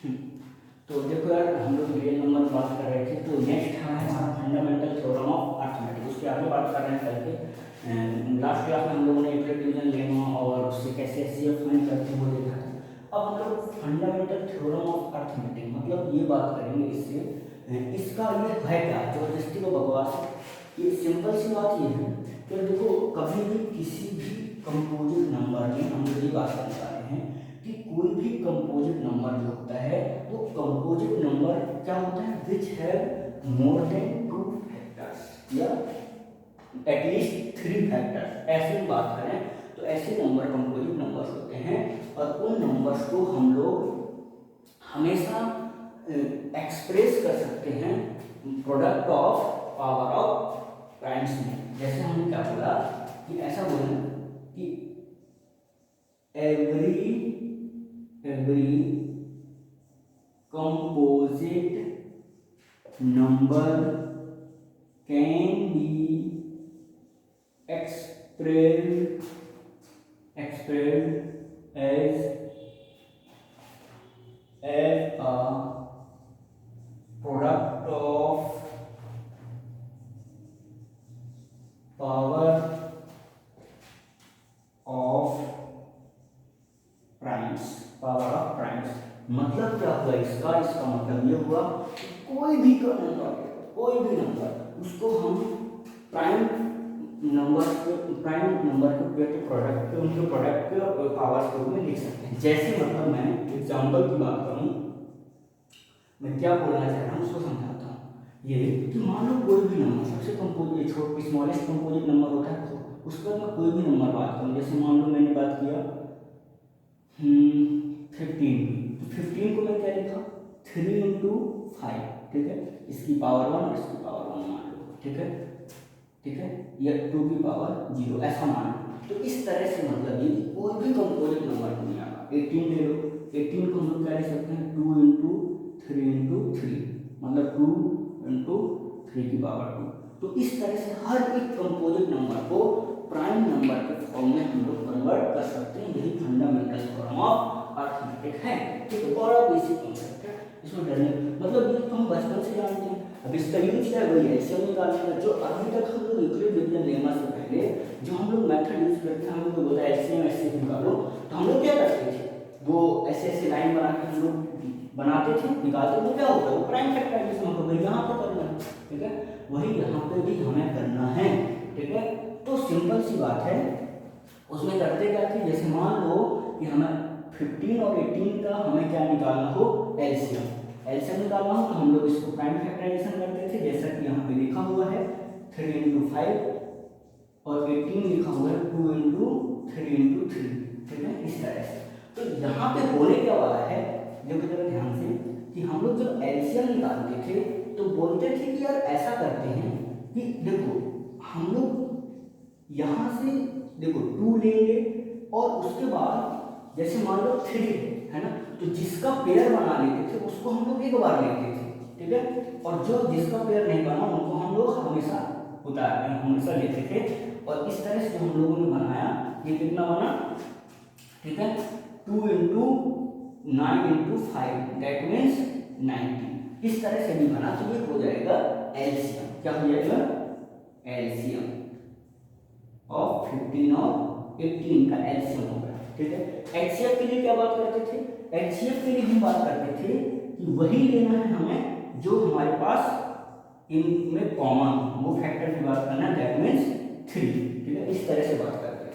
हम्म, तो देखो यार, हम लोग रियल नंबर बात कर रहे थे, तो नेक्स्ट है हमारा फंडामेंटल थ्योरम ऑफ अर्थमेटिक। उसके आगे बात कर रहे हैं कल के लास्ट क्लास में हम लोगों ने यूक्लिड डिवीजन लेमा और उससे कैसे एचसीएफ फाइंड करते हैं वो देखा था। अब हम लोग फंडामेंटल थ्योरम ऑफ अर्थमेटिक मतलब ये बात करेंगे इससे, इसका ये है क्या, जबरदस्ती को बकवास है। ये सिंपल सी बात ये है कि देखो, कभी भी किसी भी कंपोजिट नंबर में हम लोग ये बात करने वाले हैं कि कोई भी कंपोजिट नंबर जो होता है वो कंपोजिट नंबर क्या होता है, which have more than 2 factors या एटलीस्ट 3 फैक्टर्स। ऐसे हम बात करें तो ऐसे नंबर कंपोजिट नंबर्स होते हैं, और उन नंबर्स को हम लोग हमेशा एक्सप्रेस कर सकते हैं product of power of primes में। जैसे हमने क्या बोला कि ऐसा बोला कि every composite number can be expressed as a product of power of primes। मतलब क्या हुआ इसका मतलब ये हुआ कि कोई भी नंबर उसको हम प्राइम नंबर के प्रोडक्ट के उनके प्रोडक्ट के पावर्स के रूप में लिख सकते हैं। जैसे मतलब मैं एग्जांपल की बात करूं, मैं क्या बोलना चाह रहा हूँ उसको समझाता हूँ। ये कि मान लो कोई भी नंबर सबसे स्मॉलेस्ट कंपोजिट नंबर होता है, उसका मैं कोई भी नंबर बात करूँ। जैसे मान लो मैंने बात किया 15, तो 15 को मैं क्या लिखा 3 इंटू 5, ठीक है, इसकी पावर 1 और इसकी पावर 1 मान लो, ठीक है, या 2 की पावर 0 ऐसा मान लो। तो इस तरह से मतलब ये कोई भी कंपोजिट नंबर नहीं आएगा। 18 ले लो, 18 को हम लोग क्या लिख सकते हैं 2 इंटू 3 इंटू 3, मतलब 2 इंटू 3 की पावर 2। तो इस तरह से हर एक कंपोजिट नंबर को प्राइम नंबर के फॉर्म में हम लोग कन्वर्ट कर सकते हैं। यही फंडामेंटल थ्योरम ऑफ अर्थमेटिक है। ठीक है, बड़ा बेसिक कॉन्सेप्ट है, इसमें डरने मतलब ये तो हम बचपन से जानते हैं। अब इसका यूज क्या है, वही एलसीएम निकालने का, जो अभी तक हम लोग यूक्लिड डिवीजन लेमा से पहले जो हम लोग मेथड यूज करते हैं, हम लोग बोलते हैं एलसीएम एचसीएफ निकालो, तो हम लोग क्या करते थे, वो ऐसे लाइन बना के हम लोग बनाते थे, निकालते थे, क्या होता है वो प्राइम फैक्टराइजेशन होता है। यहाँ पे करना है, ठीक है, वही यहाँ पे भी हमें करना है, ठीक है। तो सिंपल सी बात है, उसमें करते क्या थे, जैसे मान लो कि हमें 15 और 18 का हमें क्या निकालना हो, एलसीएम निकालना हो, तो हम लोग इसको प्राइम फैक्टराइजेशन करते थे, जैसा कि यहाँ पे लिखा हुआ है 3 इंटू 5 और 18 लिखा हुआ है 2 इंटू 3 इंटू 3, ठीक है, इस तरह से। तो यहाँ पे होने क्या वाला है, देखो जरा ध्यान से, कि हम लोग जब एलसीएम निकालते थे तो बोलते थे कि यार ऐसा करते हैं कि देखो हम लोग यहाँ से देखो 2 लेंगे और उसके बाद जैसे मान लो 3 है ना, तो जिसका पेयर बना लेते थे उसको हम लोग एक बार लेते थे, ठीक है, और जो जिसका पेयर नहीं बना उनको हम लोग हमेशा लेते थे। और इस तरह से जो हम लोगों ने बनाया, ये कितना बना, ठीक है, 2 इंटू 9 इंटू 5 दैट मीन्स 90। इस तरह से भी बना, तो ये हो जाएगा एलसीएम। क्या हो जाएगा, एलसीएम ऑफ 15 और 18 का एलसीएम हो गया, ठीक है। एचसीएफ के लिए क्या बात करते थे, एचसीएफ के लिए हम बात करते थे कि वही लेना है हमें जो हमारे पास इनमें कॉमन, वो फैक्टर की बात करना, दैट मीन्स 3, ठीक है, इस तरह से बात करते हैं।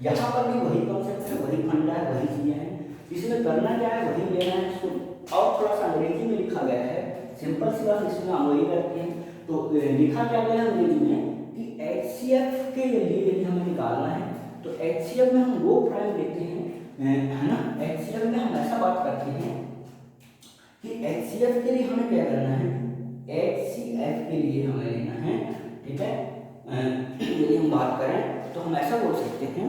यहाँ पर भी वही कॉन्सेप्ट है, वही फंडा है, वही चीजें हैं। इसमें करना क्या है, वही लेना है इसको, और थोड़ा सा अंग्रेजी में लिखा गया है, सिंपल सी बात, इसमें हम वही करते हैं। तो लिखा क्या गया है अंग्रेजी में कि एचसीएफ के लिए यदि हमें निकालना है तो एचसीएफ में हम वो प्राइम लेते हैं, है ना, एचसीएफ में हम ऐसा बात करते हैं कि एचसीएफ के लिए हमें क्या करना है, एचसीएफ के लिए हमें लेना है, ठीक है। यदि हम बात करें तो हम ऐसा बोल सकते हैं,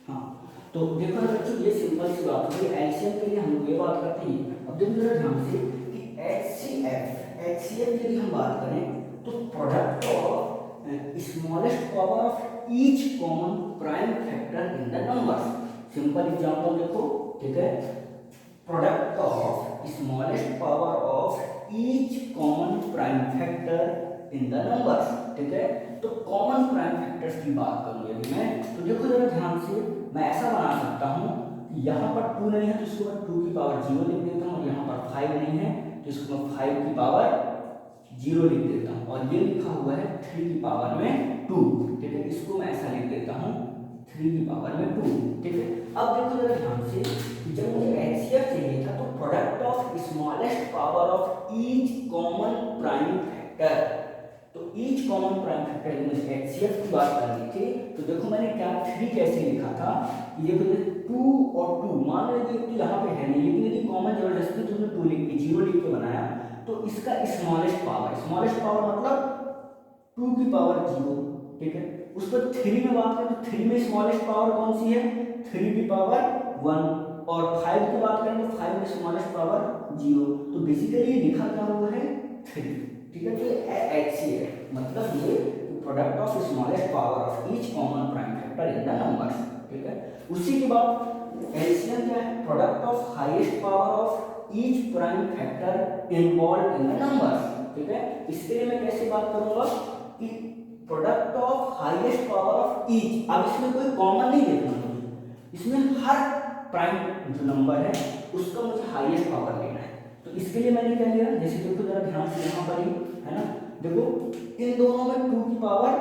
हाँ, तो देखो बच्चों ये सिंपल सी बात है, एलसीएम के लिए हम ये बात करते हैं। अब देखो जरा ध्यान से कि एचसीएफ यदि हम बात करें तो product of smallest power of each common prime factor in the numbers. Simple example देखो, ठीक है, product of smallest power of each common prime factor in the numbers, ठीक है। तो कॉमन प्राइम फैक्टर्स की बात करूँ यदि मैं, तो देखो जरा ध्यान से, मैं ऐसा बना सकता हूँ कि यहाँ पर 2 नहीं है तो इसको मैं 2 की पावर 0 लिख देता हूँ, और यहाँ पर 5 नहीं है तो इसको मैं 5 की पावर 0 लिख देता हूँ, और ये लिखा हुआ है 3 की पावर में 2, ठीक है। इसको मैं ऐसा लिख देता हूँ 3 की पावर में 2, ठीक है। अब देखो जरा ध्यान से, जब मुझे एचसीएफ चाहिए था तो product of smallest power of each common prime factor, तो ईच कॉमन प्राइम फैक्टर मुझे एचसीएफ की बात करनी थी, तो देखो मैंने क्या 3 कैसे लिखा था, ये 2 और 2 मान लीजिए तो यहाँ पे है नहीं, लेकिन यदि कॉमन जबरदस्ती तुमने 2 लिख के 0 लिख के बनाया तो इसका स्मॉलेस्ट पावर मतलब 2 की पावर 0, ठीक है। उस पर 3 में बात करें तो 3 में स्मॉलेस्ट पावर कौन सी है, 3 की पावर 1, और 5 की बात करें तो 5 में स्मॉलेस्ट पावर 0, तो बेसिकली लिखा क्या हुआ है 3, ठीक है। तो एचसीएफ मतलब ये product of smallest power of each common prime factor in the number, ठीक है। उसी के बाद एलसीएम क्या है, product of highest power of each prime factor involve in the numbers, ठीक है। इसके लिए मैं कैसे बात करूंगा कि product of highest power of each, अब इसमें कोई कॉमन नहीं देखना मुझे, इसमें हर प्राइम जो नंबर है उसका मुझे हाईएस्ट पावर लेना है, तो इसके लिए मैंने क्या लिया, जैसे देखो जरा ध्यान से यहाँ पर ही है ना, देखो इन दोनों में 2 की पावर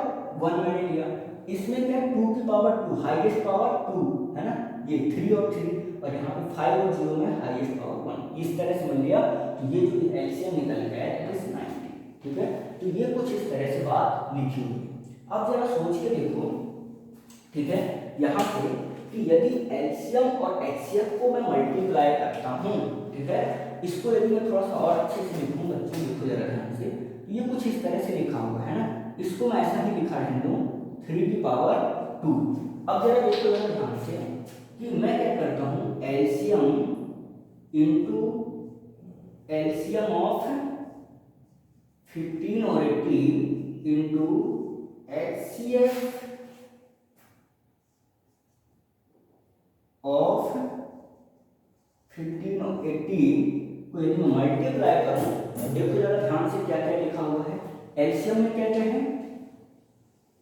1 मैंने लिया, इसमें क्या 2 की पावर 2 हाईएस्ट पावर 2 है ना, ये 3 और 3, और यहाँ पे 5 और 0 में हाईएस्ट पावर 1, इस तरह से मिल लिया, तो ये जो एलसीएम निकल गया है इट इज 90, ठीक है। तो ये कुछ इस तरह से बात लिखी हुई है। अब जरा सोच के देखो, ठीक है, यहाँ पे कि यदि एलसीएम और एचसीएफ को मैं मल्टीप्लाई करता हूँ, ठीक है, इसको यदि मैं थोड़ा सा और अच्छे से लिखूँ, बच्चों देखो जरा ध्यान से, ये कुछ इस तरह से लिखा हुआ है ना, इसको मैं ऐसा ही लिखा है 3 की पावर 2। अब जरा देखो जरा ध्यान से कि मैं क्या करता हूँ, एलसीएम इंटू एलसीएम ऑफ 15 और 18 इंटू एचसीएफ ऑफ 15 और 18 को यदि मैं मल्टीप्लाई करूं, देखो जरा ध्यान से क्या क्या लिखा हुआ है, एलसीएम में क्या क्या है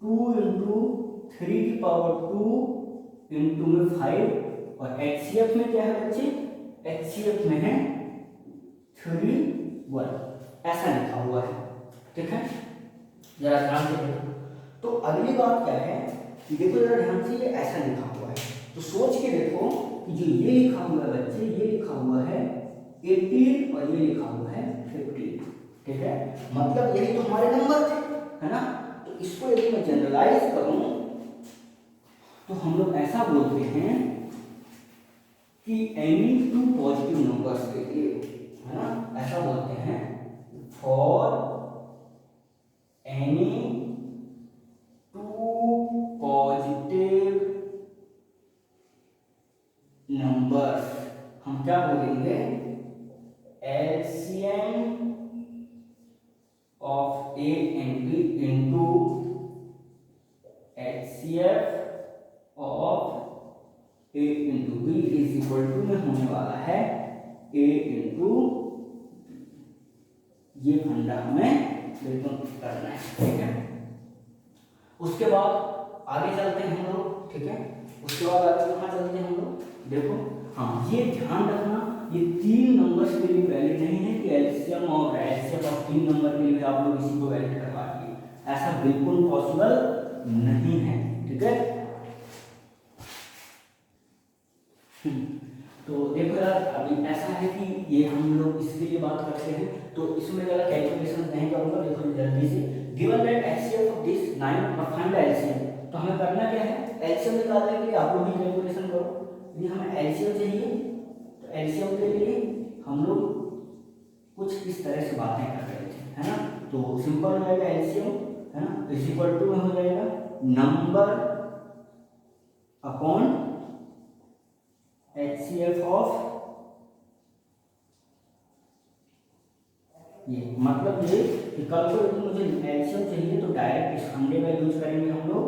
2 इंटू 3 की पावर 2 इंटू में 5, और एचसीएफ में क्या है बच्चे, एचसीएफ में है 3 1, ऐसा लिखा हुआ है, ठीक है। जरा ध्यान से देखो, तो अगली बात क्या है कि देखो जरा ध्यान से, ये ऐसा लिखा हुआ है, तो सोच के देखो कि जो ये लिखा हुआ है बच्चे, ये लिखा हुआ है 18 और ये लिखा हुआ है 15, ठीक है, मतलब यही तो हमारे नंबर थे, है ना। तो इसको यदि मैं जनरलाइज करूं तो हम लोग ऐसा बोलते हैं कि एनी 2 पॉजिटिव नंबर्स के लिए, है ना, ऐसा बोलते हैं फॉर एनी 2 पॉजिटिव नंबर्स हम क्या बोलेंगे, LCM of A and B into HCF of A into B is equal to में होने वाला है ए इंटू, ये फंडा हमें बिल्कुल करना है, ठीक है। उसके बाद आगे चलते हैं हम लोग, ठीक है, उसके बाद आगे कहाँ चलते हैं हम लोग, देखो हाँ, ये ध्यान रखना, ये 3 नंबर्स के लिए वैलिड नहीं है कि एलसीएम और एचसीएफ ऑफ 3 नंबर के लिए आप लोग इसी को वैलिड करवा दिए, ऐसा बिल्कुल पॉसिबल नहीं है, ठीक है। तो देखो यार, अभी ऐसा है कि ये हम लोग इसके लिए बात करते हैं, तो इसमें ज़्यादा कैलकुलेशन नहीं करूँगा, देखो जल्दी से, given that HCF of this 9 और फाइंड द एलसीएम, तो हमें करना क्या है, एलसीएम निकालने के लिए आप लोग ही कैलकुलेशन करो, यदि हमें एलसीएम चाहिए तो एलसीएम के लिए हम लोग कुछ इस तरह से बातें कर रहे थे, है ना। तो सिंपल हो जाएगा एलसीएम, है ना, इज इक्वल टू में हो जाएगा नंबर अपॉन एचसीएफ ऑफ, ये मतलब ये कल को यदि मुझे एलसीएम चाहिए तो डायरेक्ट इस फंडे का यूज करेंगे हम लोग,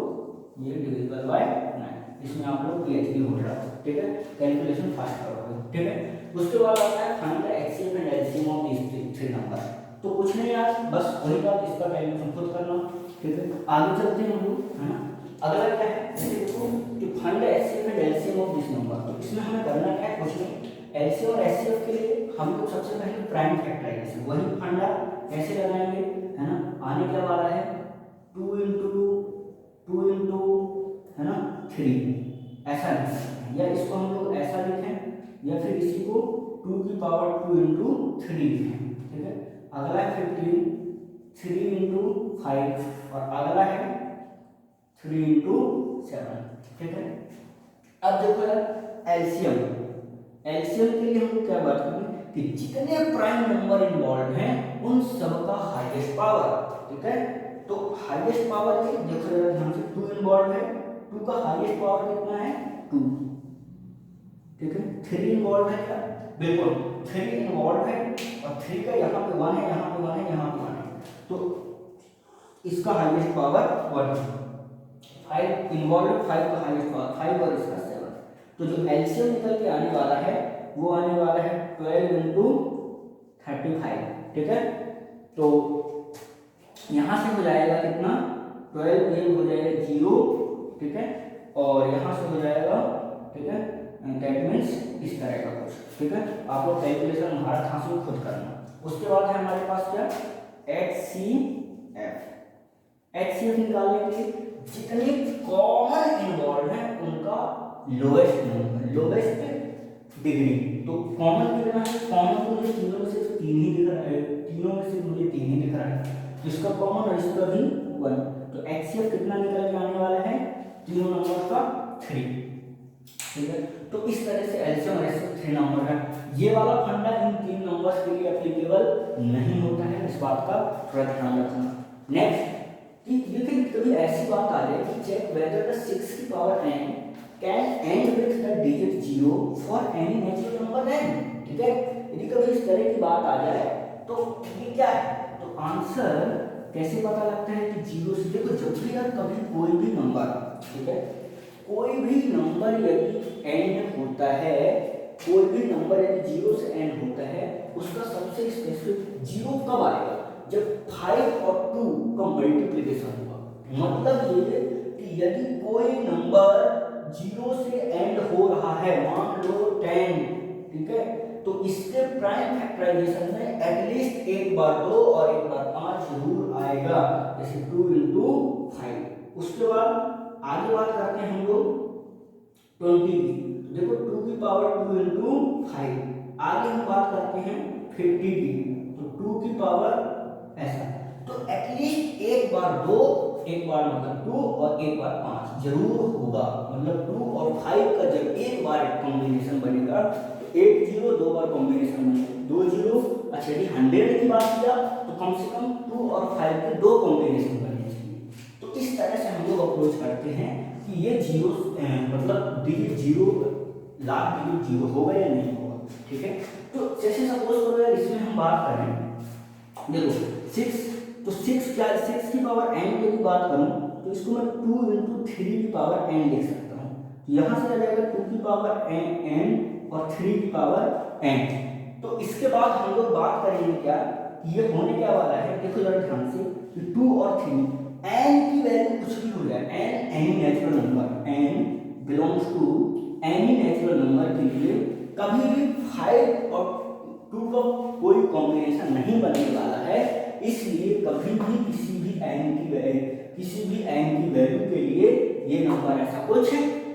ये डिविजिबल बाय 9, इसमें आप लोग पीएचडी हो रहा है। ठीक है, कैलकुलेशन फास्ट करोगे, ठीक है। उसके बाद आता है find the HCF and LCM of these three number. तो कुछ नहीं यार, बस वही बात, इसका कैलकुलेशन खुद करना, ठीक है। आगे चलते हैं हम लोग, है ना। अगला क्या है, जैसे देखो कि find the HCF and LCM of this number. तो इसमें हमें करना क्या है, कुछ नहीं, एलसीएम और एचसीएफ के लिए हम लोग सबसे पहले प्राइम फैक्टराइजेशन वही फंडा कैसे लगाएंगे, है ना। आने क्या वाला है 2 इंटू है ना 3, ऐसा लिख सकते हैं, या इसको हम लोग ऐसा लिखें, या फिर इसी को 2 की पावर 2 इंटू 3 लिखें, ठीक है। अगला है 15 3 इंटू 5, और अगला है 3 इंटू 7, ठीक है। अब देखो यार एलसीएम, एलसीएम के लिए हम क्या बात करेंगे कि जितने प्राइम नंबर इन्वॉल्व हैं उन सबका हाईएस्ट पावर, ठीक है। तो हाईएस्ट पावर ये देखो जरा ध्यान से, 2 इन्वॉल्व है, 2 का हाईएस्ट पावर कितना है 2, ठीक है। 3 इन्वॉल्व है क्या, बिल्कुल 3 इन्वॉल्व है, और 3 का यहाँ पे 1 है, यहाँ पे 1 है, यहाँ पे 1 है, तो इसका हाईएस्ट पावर 1 है। 5 इन्वॉल्व है, 5 का हाईएस्ट पावर 5 और इसका 7, तो जो एलसीएम निकल के आने वाला है वो आने वाला है 12 इंटू 35, ठीक है। तो यहाँ से हो जाएगा कितना 12, ये हो जाएगा 0, ठीक है, और यहाँ से हो जाएगा, ठीक है, दैट मीन्स इस तरह का कुछ, ठीक है। आपको कैलकुलेशन हमारा था से खुद करना। उसके बाद है हमारे पास क्या एचसीएफ, एचसीएफ निकालने के लिए जितने कॉमन इन्वॉल्व हैं उनका लोएस्ट नंबर, लोएस्ट डिग्री। तो कॉमन कितना है, कॉमन तो मुझे तीनों में से 3 ही दिख रहा है, तीनों में से मुझे 3 ही दिख रहा है, इसका कॉमन और इसका भी 1, तो एचसीएफ कितना निकल के आने वाला है तीनों नंबर का 3, ठीक है। तो इस तरह से एलसीएम और एचसीएफ 3 नंबर है। ये वाला फंडा इन 3 नंबर्स के लिए एप्लीकेबल नहीं होता है, इस बात का थोड़ा ध्यान रखना। नेक्स्ट कि लेकिन कभी ऐसी बात आ जाए कि चेक वेदर द 6 की power n can and with the digit 0 for any natural number n, ठीक है। यदि कभी इस तरह की बात आ जाए तो ये क्या है, तो आंसर कैसे पता लगता है कि 0 से, देखो जब भी यार कभी कोई भी नंबर, ठीक है, कोई भी नंबर यदि एंड होता है, कोई भी नंबर यदि 0 से एंड होता है, उसका सबसे स्पेसिफिक 0 कब आएगा, जब 5 और 2 का मल्टीप्लिकेशन होगा। मतलब ये कि यदि कोई नंबर 0 से एंड हो रहा है, मान लो 10, ठीक है, तो इसके प्राइम फैक्टराइजेशन में एटलीस्ट एक बार 2 और एक बार 5 जरूर आएगा, जैसे 2 इंटू 5। उसके बाद आगे बात करते हैं हम लोग 20 की, देखो 2 की पावर 2 इंटू 5, आगे हम बात करते हैं 50 की, तो 2 की पावर ऐसा, तो एटलीस्ट एक बार 2, एक बार मतलब 2 और एक बार 5 जरूर होगा। मतलब 2 और 5 का जब एक बार कॉम्बिनेशन बनेगा तो 1 0 2 बार कॉम्बिनेशन बनेगा, 2 0। अच्छा यदि 100 की बात किया तो कम से कम 2 और 5 के 2 कॉम्बिनेशन बनने चाहिए। तो इस तरह से हम लोग अप्रोच करते हैं कि ये 0 मतलब डिजिट 0, लास्ट डिजिट 0 होगा या नहीं होगा, ठीक है। तो जैसे सपोज करो यार इसमें हम बात करें, देखो 6, तो 6 क्या, 6 की पावर n की बात करूं तो इसको मैं 2 इंटू 3 की पावर n लिख सकता हूं, तो यहां से आ जाएगा 2 की पावर n और 3 की पावर n। तो इसके बाद हम लोग बात करेंगे क्या, ये होने क्या वाला है, देखो जरा ध्यान से कि 2 और 3 n की वैल्यू कुछ भी हो जाए, n any natural number, n belongs to any natural number के लिए कभी भी 5 और 2 का कोई कॉम्बिनेशन नहीं बनने वाला है, इसलिए कभी भी किसी भी n की वैल्यू के लिए ये नंबर ऐसा कुछ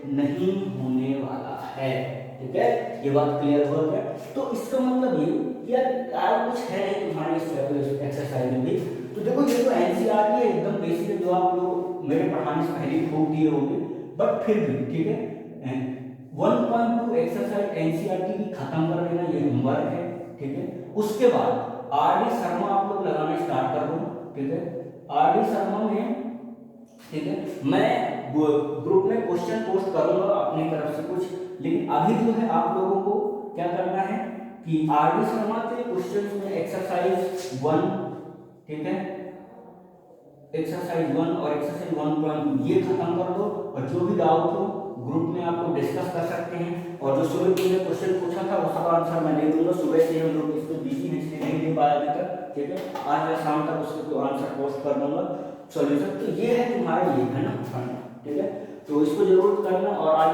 नहीं होने वाला है, ठीक है। ये बात क्लियर हो गया। तो इसका मतलब ये यार कुछ है नहीं तुम्हारे इस एक्सरसाइज में भी, तो देखो ये तो एनसीईआरटी है एकदम बेसिक है, जो आप लोग मेरे पढ़ाने से पहले खोल दिए होंगे, बट फिर भी ठीक है 1.2 एक्सरसाइज एनसीईआरटी की खत्म कर देना, ये होमवर्क है, ठीक है। उसके बाद आरडी शर्मा आप लोग लगाना स्टार्ट कर दो, ठीक है। आरडी शर्मा में, ठीक है, मैं ग्रुप में क्वेश्चन पोस्ट करूंगा अपनी तरफ से कुछ, लेकिन अभी जो है आप लोगों को क्या करना है कि आरडी शर्मा के क्वेश्चंस में एक्सरसाइज 1, ठीक है, एक्सरसाइज 1 और एक्सरसाइज 1.2 ये खत्म कर दो, और जो भी डाउट हो ग्रुप में आप लोग डिस्कस कर सकते हैं। और जो सुबह तुमने क्वेश्चन पूछा था वो सब आंसर मैं दे दूंगा। सुबह से हम लोग इस पर बिजी हैं इसलिए नहीं दे पाया अभी तक, ठीक है। आज या शाम तक उसको आंसर पोस्ट कर दूंगा सॉल्यूशन। तो ये है तुम्हारा ये है ना, ठीक है। तो इसको जरूर करना। और आज